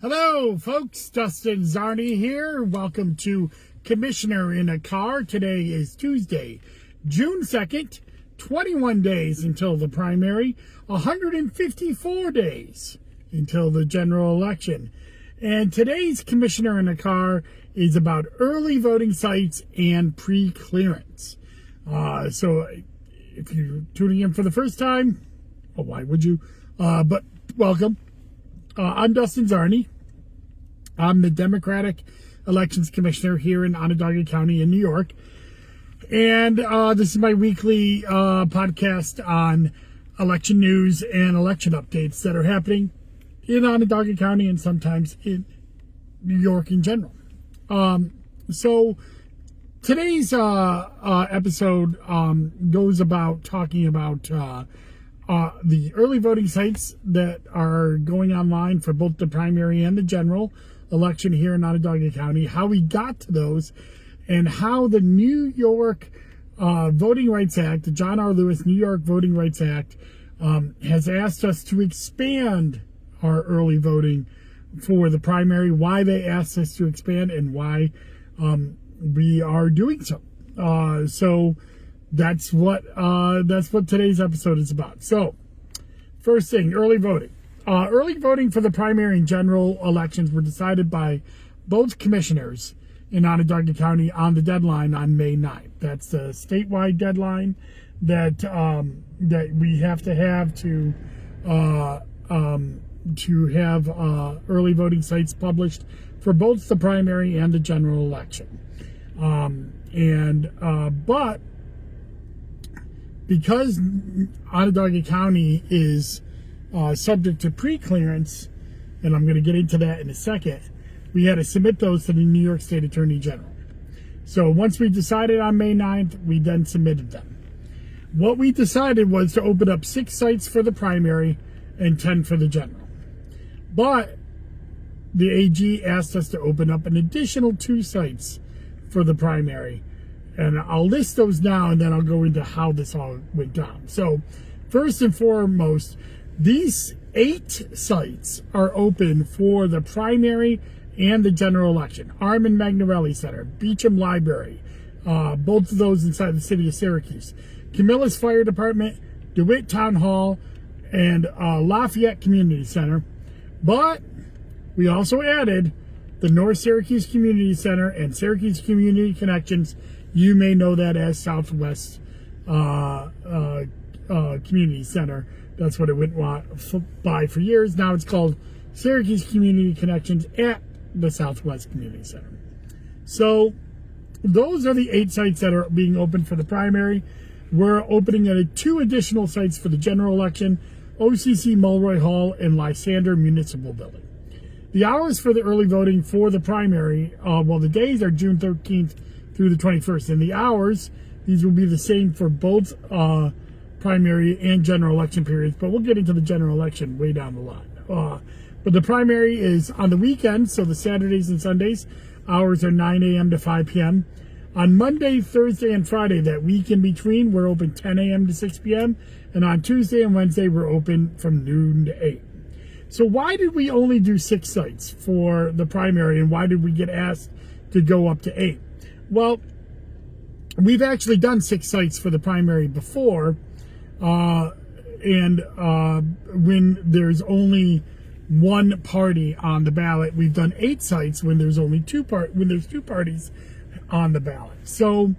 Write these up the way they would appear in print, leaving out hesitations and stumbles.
Hello, folks. Dustin Zarni here. Welcome to Commissioner in a Car. Today is Tuesday, June 2nd, 21 days until the primary, 154 days until the general election. And today's Commissioner in a Car is about early voting sites and pre-clearance. So if you're tuning in for the first time, well, why would you? But welcome. I'm Dustin Zarni. I'm the Democratic Elections Commissioner here in Onondaga County in New York. And this is my weekly podcast on election news and election updates that are happening in Onondaga County and sometimes in New York in general. So today's episode goes about talking about the early voting sites that are going online for both the primary and the general election here in Onondaga County, how we got to those, and how the New York Voting Rights Act, the John R. Lewis New York Voting Rights Act, has asked us to expand our early voting for the primary, why they asked us to expand, and why we are doing so. So that's what today's episode is about. So, first thing, early voting. Early voting for the primary and general elections were decided by both commissioners in Onondaga County on the deadline on May 9th. That's the statewide deadline that we have to have early voting sites published for both the primary and the general election. But because Onondaga County is subject to pre-clearance, and I'm going to get into that in a second, we had to submit those to the New York State Attorney General. So once we decided on May 9th, we then submitted them. What we decided was to open up 6 sites for the primary and 10 for the general. But the AG asked us to open up an additional 2 sites for the primary. And I'll list those now, and then I'll go into how this all went down. So first and foremost, these 8 sites are open for the primary and the general election. Armin Magnarelli Center, Beecham Library, both of those inside the city of Syracuse. Camillus Fire Department, DeWitt Town Hall, and Lafayette Community Center. But we also added the North Syracuse Community Center and Syracuse Community Connections. You may know that as Southwest Community Center. That's what it went by for years. Now it's called Syracuse Community Connections at the Southwest Community Center. So those are the 8 sites that are being opened for the primary. We're opening 2 additional sites for the general election, OCC Mulroy Hall and Lysander Municipal Building. The hours for the early voting for the primary, the days are June 13th through the 21st. And the hours, these will be the same for both primary and general election periods, but we'll get into the general election way down the line. But the primary is on the weekends, so the Saturdays and Sundays, hours are 9 a.m. to 5 p.m. On Monday, Thursday, and Friday, that week in between, we're open 10 a.m. to 6 p.m. And on Tuesday and Wednesday, we're open from noon to 8. So why did we only do 6 sites for the primary, and why did we get asked to go up to 8? Well, we've actually done 6 sites for the primary before, when there's only one party on the ballot. We've done 8 sites when there's only 2 parties on the ballot. So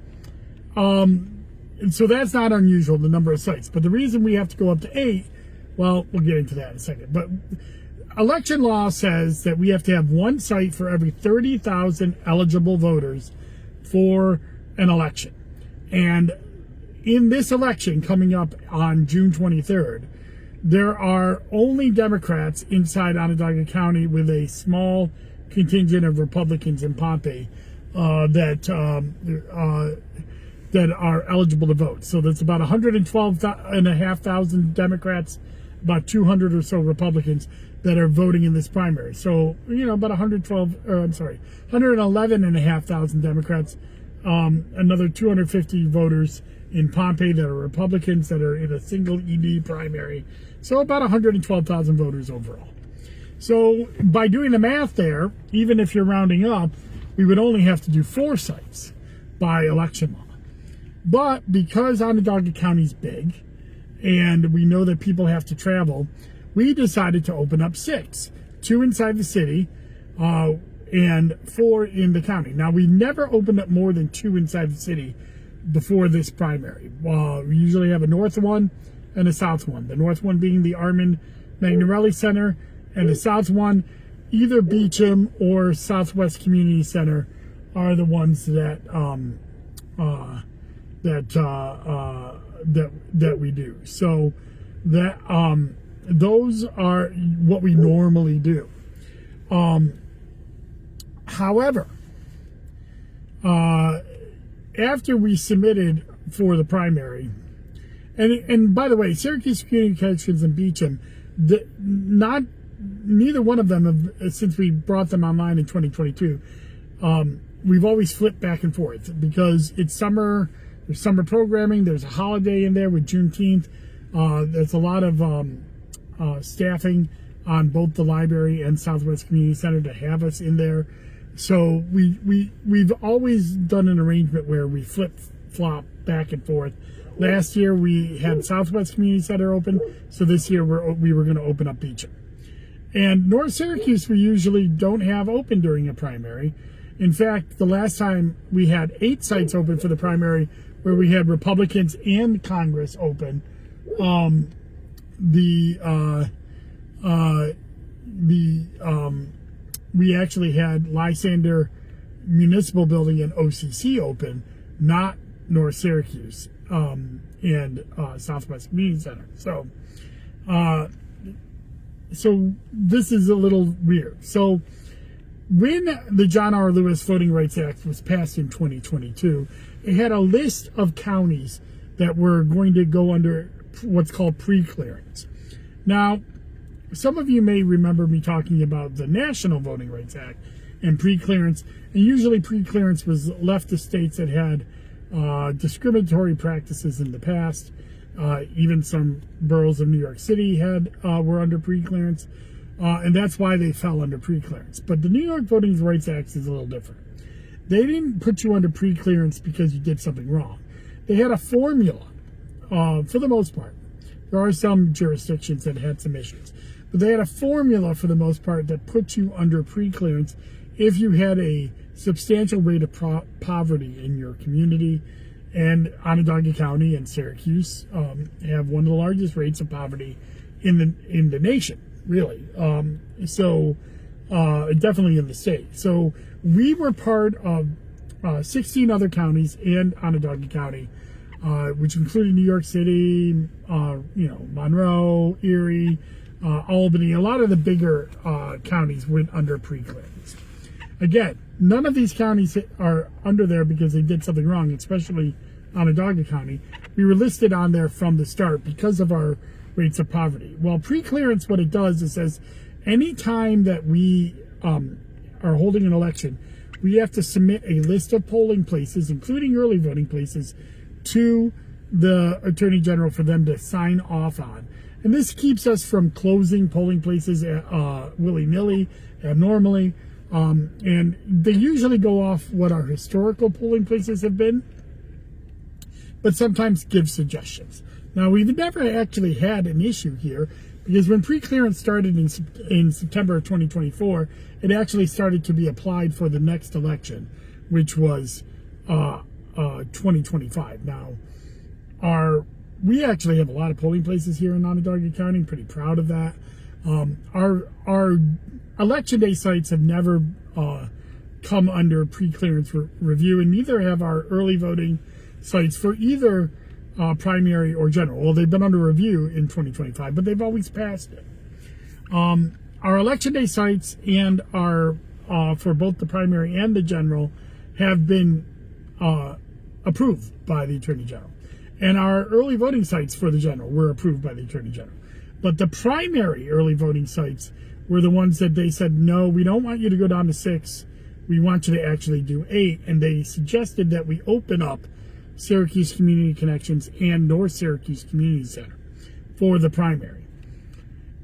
that's not unusual, the number of sites. But the reason we have to go up to 8, well, we'll get into that in a second. But election law says that we have to have 1 site for every 30,000 eligible voters for an election. And in this election coming up on June 23rd, there are only Democrats inside Onondaga County, with a small contingent of Republicans in Pompey that are eligible to vote. So that's about 112,500 Democrats, about 200 or so Republicans that are voting in this primary. So, about 111,500 Democrats, another 250 voters in Pompey that are Republicans that are in a single ED primary. So about 112,000 voters overall. So by doing the math there, even if you're rounding up, we would only have to do 4 sites by election law. But because Onondaga County's big, and we know that people have to travel, we decided to open up 6. 2 inside the city, and 4 in the county. Now, we never opened up more than 2 inside the city before this primary. We usually have a north one and a south one. The north one being the Armand Magnarelli Center, and the south one, either Beecham or Southwest Community Center, are the ones that that we do. So that those are what we normally do. However, after we submitted for the primary, and by the way, Syracuse Community Connections and Beecham, neither one of them have, since we brought them online in 2022, we've always flipped back and forth because it's summer. There's summer programming. There's a holiday in there with Juneteenth. There's a lot of staffing on both the library and Southwest Community Center to have us in there. So we've always done an arrangement where we flip-flop back and forth. Last year we had Southwest Community Center open, so this year we were going to open up Beecham. And North Syracuse we usually don't have open during a primary. In fact, the last time we had 8 sites open for the primary, where we had Republicans and Congress open. We actually had Lysander Municipal Building and OCC open, not North Syracuse and Southwest Community Center. So this is a little weird. So when the John R. Lewis Voting Rights Act was passed in 2022, it had a list of counties that were going to go under what's called pre-clearance. Now, some of you may remember me talking about the National Voting Rights Act and pre-clearance, and usually pre-clearance was left to states that had discriminatory practices in the past. Even some boroughs of New York City were under pre-clearance, and that's why they fell under pre-clearance. But the New York Voting Rights Act is a little different. They didn't put you under pre-clearance because you did something wrong. They had a formula, for the most part. There are some jurisdictions that had some issues. But they had a formula, for the most part, that put you under pre-clearance if you had a substantial rate of poverty in your community. And Onondaga County and Syracuse have one of the largest rates of poverty in the nation, really. Definitely in the state. So we were part of 16 other counties and Onondaga County, which included New York City, Monroe, Erie, Albany. A lot of the bigger counties went under pre-clearance. Again, none of these counties are under there because they did something wrong, especially Onondaga County. We were listed on there from the start because of our rates of poverty. Well, pre-clearance, what it does is says any time that we are holding an election, we have to submit a list of polling places, including early voting places, to the Attorney General for them to sign off on. And this keeps us from closing polling places willy-nilly, abnormally. And they usually go off what our historical polling places have been, but sometimes give suggestions. Now, we've never actually had an issue here because when pre-clearance started in September of 2024, it actually started to be applied for the next election, which was 2025. Now, we actually have a lot of polling places here in Onondaga County. I'm pretty proud of that. Our election day sites have never come under pre-clearance review, and neither have our early voting sites for either primary or general. Well, they've been under review in 2025, but they've always passed it. Our election day sites and our for both the primary and the general have been approved by the Attorney General. And our early voting sites for the general were approved by the Attorney General. But the primary early voting sites were the ones that they said, no, we don't want you to go down to 6. We want you to actually do 8. And they suggested that we open up Syracuse Community Connections and North Syracuse Community Center for the primary.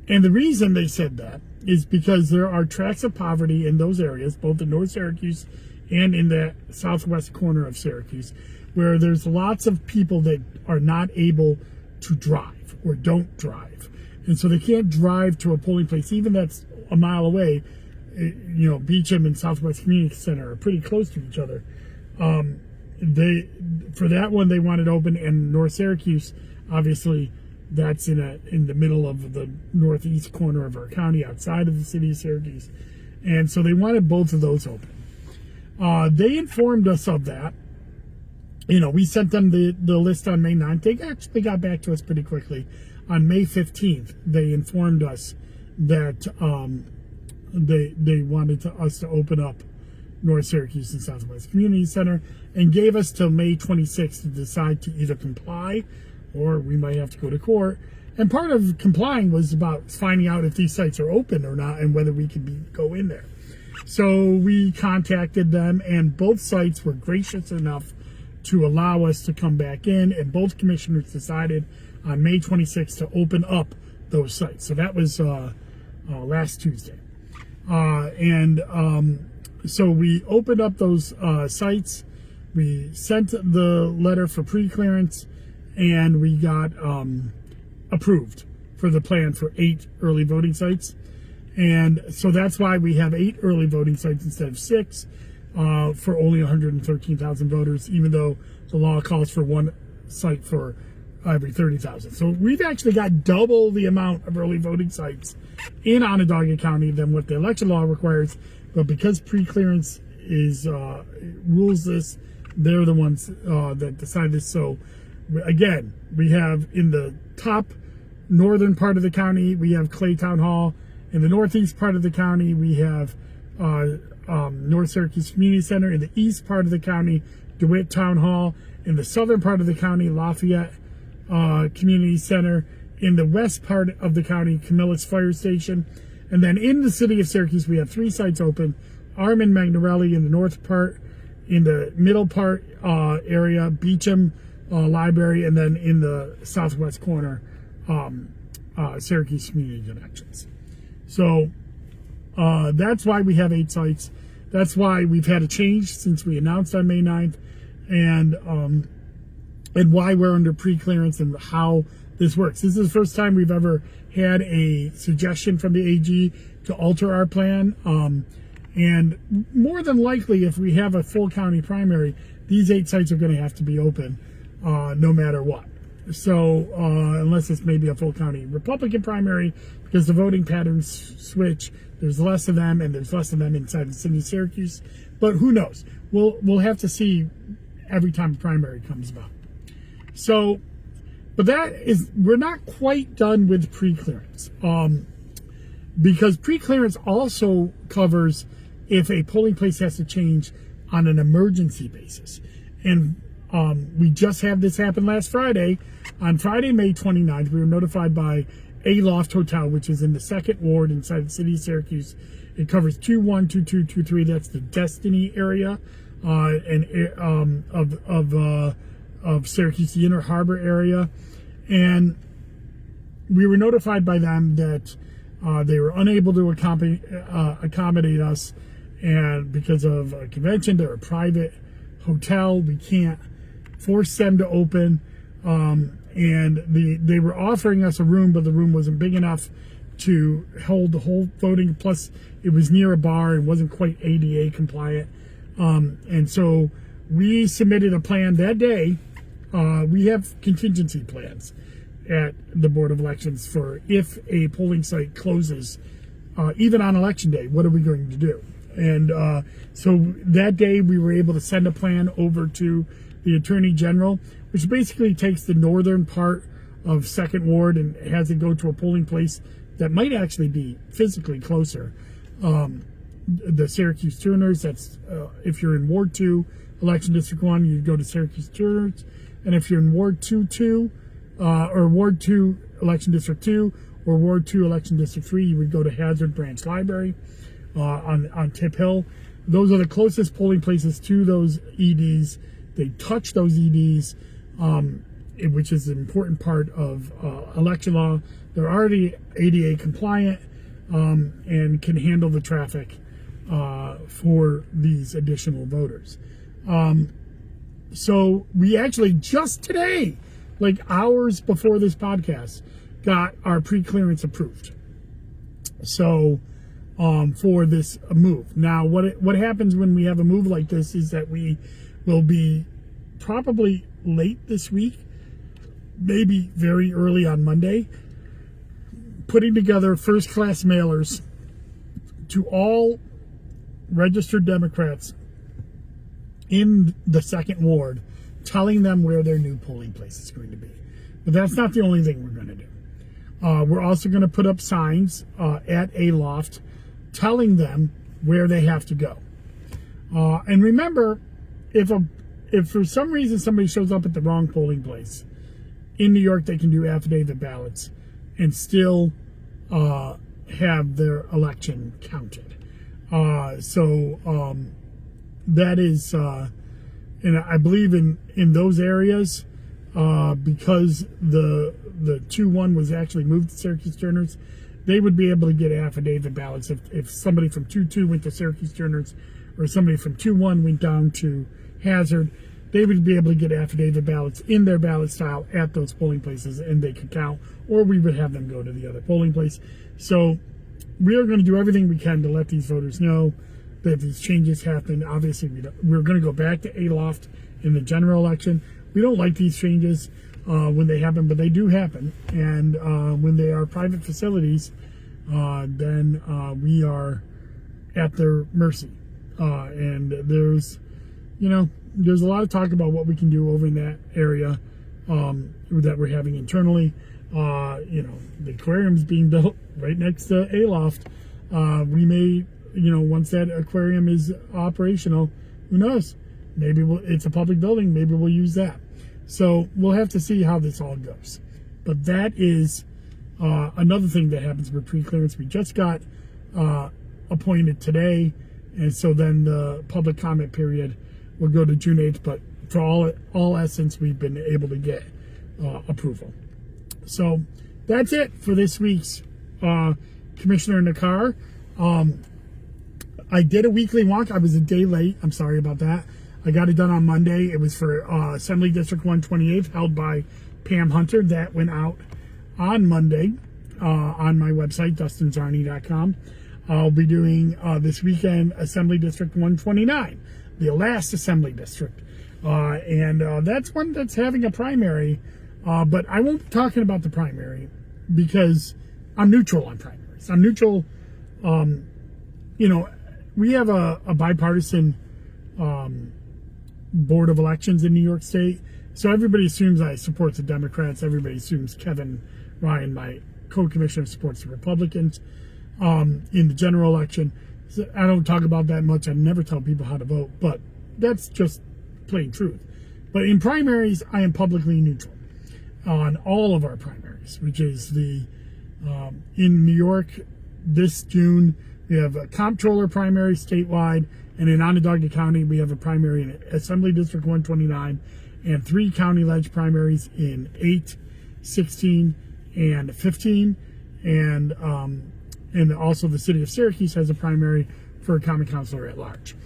And the reason they said that is because there are tracts of poverty in those areas, both in North Syracuse and in the southwest corner of Syracuse, where there's lots of people that are not able to drive or don't drive. And so they can't drive to a polling place, even that's a mile away. You know, Beecham and Southwest Community Center are pretty close to each other. For that one, they wanted open, and North Syracuse, obviously, that's in the middle of the northeast corner of our county, outside of the city of Syracuse. And so they wanted both of those open. They informed us of that. You know, we sent them the list on May 9th. They actually got back to us pretty quickly. On May 15th, they informed us that they wanted us to open up North Syracuse and Southwest Community Center, and gave us till May 26th to decide to either comply or we might have to go to court. And part of complying was about finding out if these sites are open or not and whether we could go in there. So we contacted them, and both sites were gracious enough to allow us to come back in, and both commissioners decided on May 26th to open up those sites. So that was last Tuesday. So we opened up those sites. We sent the letter for pre-clearance, and we got approved for the plan for 8 early voting sites. And so that's why we have 8 early voting sites instead of 6 for only 113,000 voters, even though the law calls for 1 site for every 30,000. So we've actually got double the amount of early voting sites in Onondaga County than what the election law requires. But because pre-clearance rules this, they're the ones that decide this. So again, we have in the top northern part of the county, we have Clay Town Hall. In the northeast part of the county, we have North Syracuse Community Center. In the east part of the county, DeWitt Town Hall. In the southern part of the county, Lafayette Community Center. In the west part of the county, Camillus Fire Station. And then in the city of Syracuse, we have 3 sites open. Armin Magnarelli in the north part. In the middle part area, Beecham Library. And then in the southwest corner, Syracuse Community Connections. So that's why we have 8 sites. That's why we've had a change since we announced on May 9th, and why we're under pre-clearance and how this works. This is the first time we've ever had a suggestion from the AG to alter our plan. And more than likely, if we have a full county primary, these 8 sites are going to have to be open no matter what. So unless it's maybe a full county Republican primary, because the voting patterns switch, there's less of them, and there's less of them inside the city of Syracuse. But who knows? We'll have to see every time a primary comes about. So, but we're not quite done with pre-clearance, because pre-clearance also covers if a polling place has to change on an emergency basis. And we just had this happen last Friday. On Friday, May 29th, we were notified by A Loft Hotel, which is in the 2nd Ward inside the city of Syracuse. It covers 212223. That's the Destiny area of Syracuse, the Inner Harbor area. And we were notified by them that they were unable to accommodate us, and because of a convention, they're a private hotel. We can't force them to open. And they were offering us a room, but the room wasn't big enough to hold the whole voting. Plus, it was near a bar and wasn't quite ADA compliant. And so we submitted a plan that day. We have contingency plans at the Board of Elections for if a polling site closes, even on election day, what are we going to do? And so that day we were able to send a plan over to the Attorney General, which basically takes the northern part of 2nd Ward and has it go to a polling place that might actually be physically closer. The Syracuse Turners, that's if you're in Ward 2, Election District 1, you go to Syracuse Turners. And if you're in Ward 2, or Ward 2, Election District 2, or Ward 2, Election District 3, you would go to Hazard Branch Library on Tip Hill. Those are the closest polling places to those EDs. They touch those EDs, which is an important part of election law. They're already ADA compliant. and can handle the traffic for these additional voters. So we actually just today, like hours before this podcast, got our pre-clearance approved. So for this move. Now, what happens when we have a move like this is that we will be probably late this week, maybe very early on Monday, putting together first-class mailers to all registered Democrats in the 2nd Ward, telling them where their new polling place is going to be. But that's not the only thing we're going to do. We're also going to put up signs at Aloft telling them where they have to go. And remember, if for some reason somebody shows up at the wrong polling place, in New York they can do affidavit ballots and still have their election counted. That is, and I believe in those areas, because the 2-1 was actually moved to Syracuse Turners, they would be able to get affidavit ballots if somebody from 2-2 went to Syracuse Turners, or somebody from 2-1 went down to Hazard. They would be able to get affidavit ballots in their ballot style at those polling places, and they could count, or we would have them go to the other polling place. So we are going to do everything we can to let these voters know that these changes happen. Obviously, we're going to go back to Aloft in the general election. We don't like these changes when they happen, but they do happen. And when they are private facilities, then we are at their mercy. And there's a lot of talk about what we can do over in that area that we're having internally. The aquarium's being built right next to Aloft. We may, once that aquarium is operational, who knows? Maybe it's a public building. Maybe we'll use that. So we'll have to see how this all goes. But that is another thing that happens with pre-clearance. We just got appointed today, and so then the public comment period will go to June 8th. But for all essence, we've been able to get approval. So that's it for this week's Commissioner in the Car. I did a weekly walk. I was a day late. I'm sorry about that. I got it done on Monday. It was for Assembly District 128, held by Pam Hunter. That went out on Monday on my website, dustinzarny.com. I'll be doing this weekend Assembly District 129, the last Assembly District. And that's one that's having a primary. But I won't be talking about the primary because I'm neutral on primaries. I'm neutral. We have a bipartisan board of elections in New York State. So everybody assumes I support the Democrats. Everybody assumes Kevin Ryan, my co-commissioner, supports the Republicans in the general election. So I don't talk about that much. I never tell people how to vote, but that's just plain truth. But in primaries, I am publicly neutral on all of our primaries, which is in New York this June, we have a comptroller primary statewide, and in Onondaga County, we have a primary in Assembly District 129 and 3 county ledge primaries in 8, 16, and 15. And also the city of Syracuse has a primary for a common councilor at large.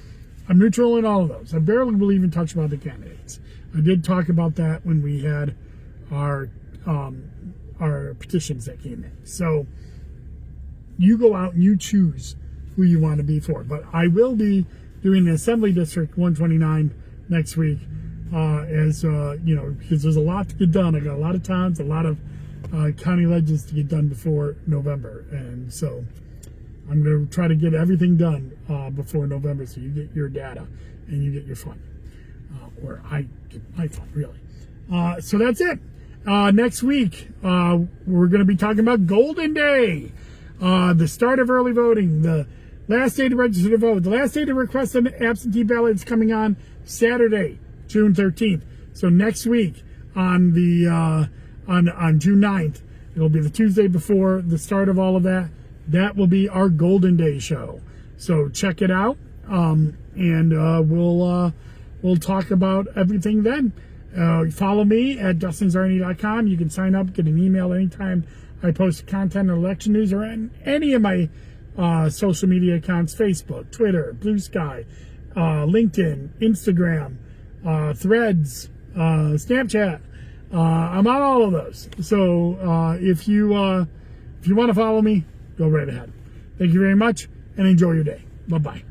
I'm neutral in all of those. I barely will even touch about the candidates. I did talk about that when we had our petitions that came in. So you go out and you choose who you want to be for. But I will be doing the Assembly District 129 next week, because there's a lot to get done. I got a lot of towns, a lot of county ledges to get done before November, and so I'm going to try to get everything done before November, so you get your data and you get your fun, or I get my fun, really. So that's it. Next week, we're going to be talking about Golden Day, the start of early voting, the last day to register to vote, the last day to request an absentee ballot is coming on Saturday, June 13th. So next week on the on June 9th, it'll be the Tuesday before the start of all of that. That will be our Golden Day show. So check it out, and we'll talk about everything then. Follow me at dustinzarny.com. You can sign up, get an email anytime I post content on election news or on any of my social media accounts: Facebook, Twitter, Blue Sky, LinkedIn, Instagram, Threads, Snapchat. I'm on all of those. So if you want to follow me, go right ahead. Thank you very much and enjoy your day. Bye-bye.